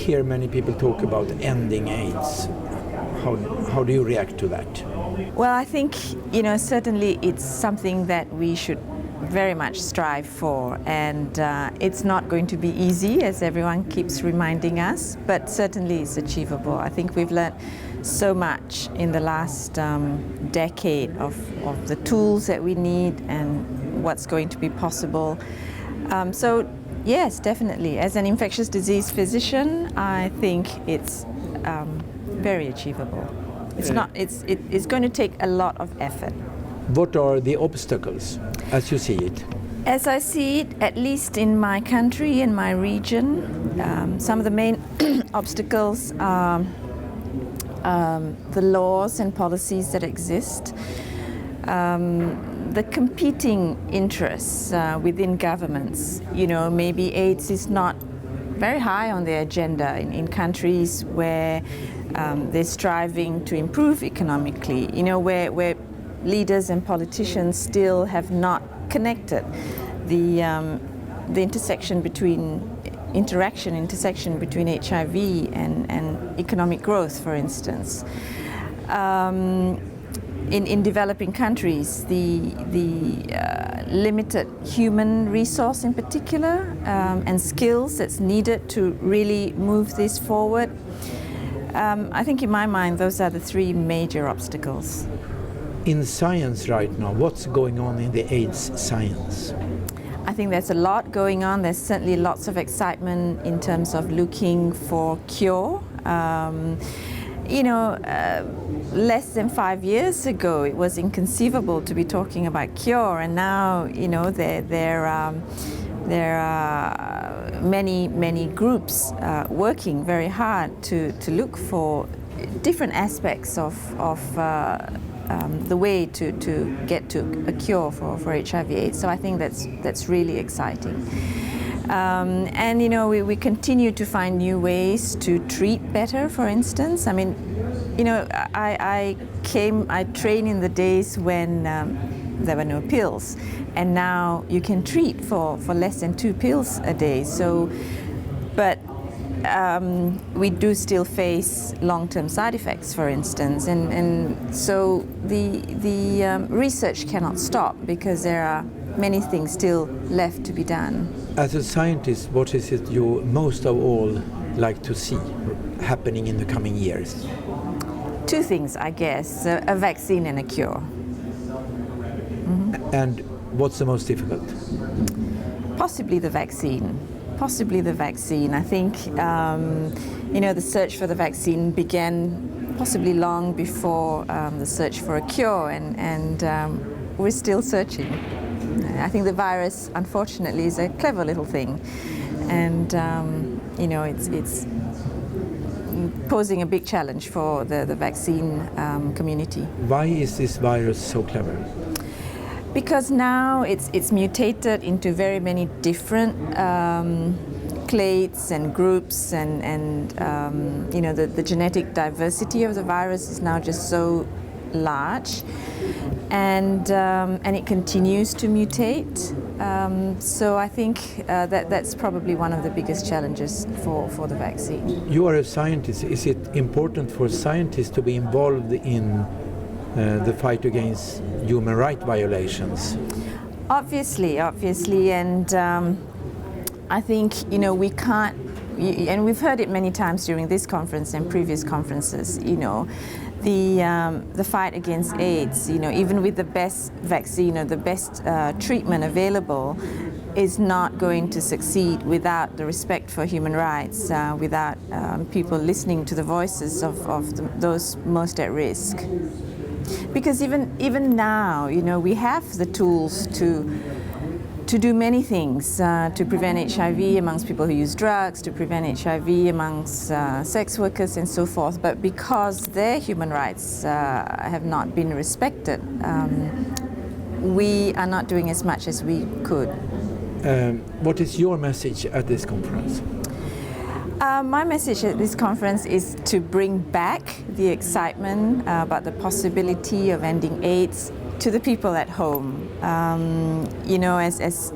hear many people talk about ending AIDS. How do you react to that? Well, I think, certainly it's something that we should very much strive for, and it's not going to be easy, as everyone keeps reminding us, but certainly it's achievable. I think we've learned so much in the last decade of the tools that we need and what's going to be possible. So yes, definitely. As an infectious disease physician, I think it's very achievable. It's going to take a lot of effort. What are the obstacles as you see it? As I see it, at least in my country, in my region, some of the main obstacles are the laws and policies that exist, the competing interests within governments. Maybe AIDS is not very high on the agenda in countries where they're striving to improve economically, where leaders and politicians still have not connected the intersection between HIV and economic growth, for instance. In developing countries, the limited human resource in particular and skills that's needed to really move this forward. I think in my mind those are the three major obstacles. In science right now, what's going on in the AIDS science? I think there's a lot going on. There's certainly lots of excitement in terms of looking for cure. Less than 5 years ago, it was inconceivable to be talking about cure, and now, there are many groups working very hard to look for different aspects of the way to get to a cure for HIV/AIDS. So I think that's really exciting. And we continue to find new ways to treat better, for instance. I mean, I trained in the days when there were no pills, and now you can treat for less than 2 pills a day. So, but we do still face long-term side effects, for instance, and so the research cannot stop because there are many things still left to be done. As a scientist, what is it you most of all like to see happening in the coming years? 2 things, I guess, a vaccine and a cure. Mm-hmm. And what's the most difficult? Possibly the vaccine. I think, the search for the vaccine began possibly long before the search for a cure, and we're still searching. I think the virus, unfortunately, is a clever little thing, and it's posing a big challenge for the vaccine community. Why is this virus so clever? Because now it's mutated into very many different clades and groups, and the genetic diversity of the virus is now just so large, and it continues to mutate. So I think that's probably one of the biggest challenges for the vaccine. You are a scientist. Is it important for scientists to be involved in the fight against human rights violations? Obviously, and I think we can't, and we've heard it many times during this conference and previous conferences. The fight against AIDS, even with the best vaccine or the best treatment available, is not going to succeed without the respect for human rights, without people listening to the voices of those most at risk. Because even now, we have the tools to do many things, to prevent HIV amongst people who use drugs, to prevent HIV amongst sex workers and so forth. But because their human rights have not been respected, we are not doing as much as we could. What is your message at this conference? My message at this conference is to bring back the excitement about the possibility of ending AIDS to the people at home. As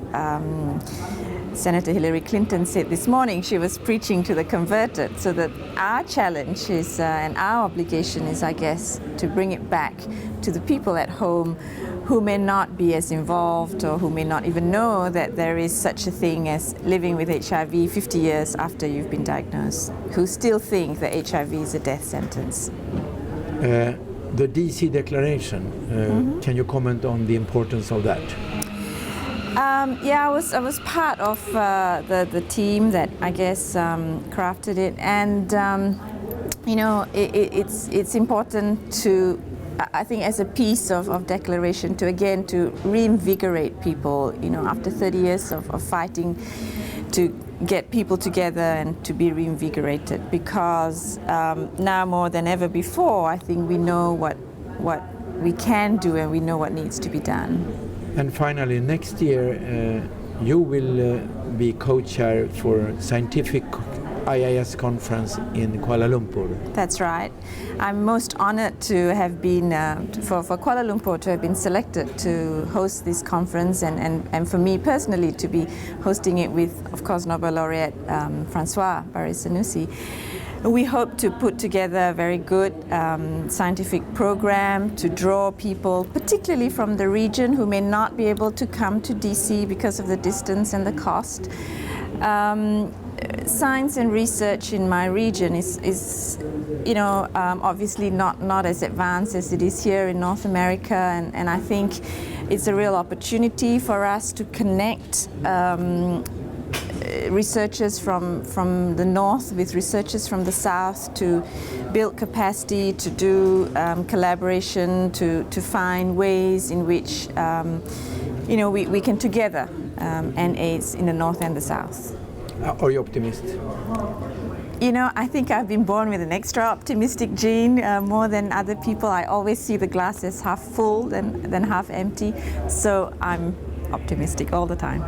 Senator Hillary Clinton said this morning, she was preaching to the converted, so that our challenge is, and our obligation is, I guess, to bring it back to the people at home who may not be as involved or who may not even know that there is such a thing as living with HIV 50 years after you've been diagnosed, who still think that HIV is a death sentence. The DC declaration, can you comment on the importance of that? I was part of the team that, I guess, crafted it, and it's important to, I think, as a piece of declaration, to reinvigorate people, after 30 years of fighting, to get people together and to be reinvigorated, because now more than ever before, I think we know what we can do and we know what needs to be done. And finally, next year you will be co-chair for scientific IAS Conference in Kuala Lumpur. That's right. I'm most honored to have been, for Kuala Lumpur to have been selected to host this conference, and for me personally to be hosting it with, of course, Nobel laureate Francois Barré-Senoussi. We hope to put together a very good scientific program to draw people, particularly from the region, who may not be able to come to DC because of the distance and the cost. Science and research in my region is obviously not as advanced as it is here in North America, and I think it's a real opportunity for us to connect researchers from the north with researchers from the south, to build capacity, to do collaboration, to find ways in which we can together end AIDS in the north and the south. Are you optimistic? I think I've been born with an extra optimistic gene, more than other people. I always see the glass as half full than half empty, so I'm optimistic all the time.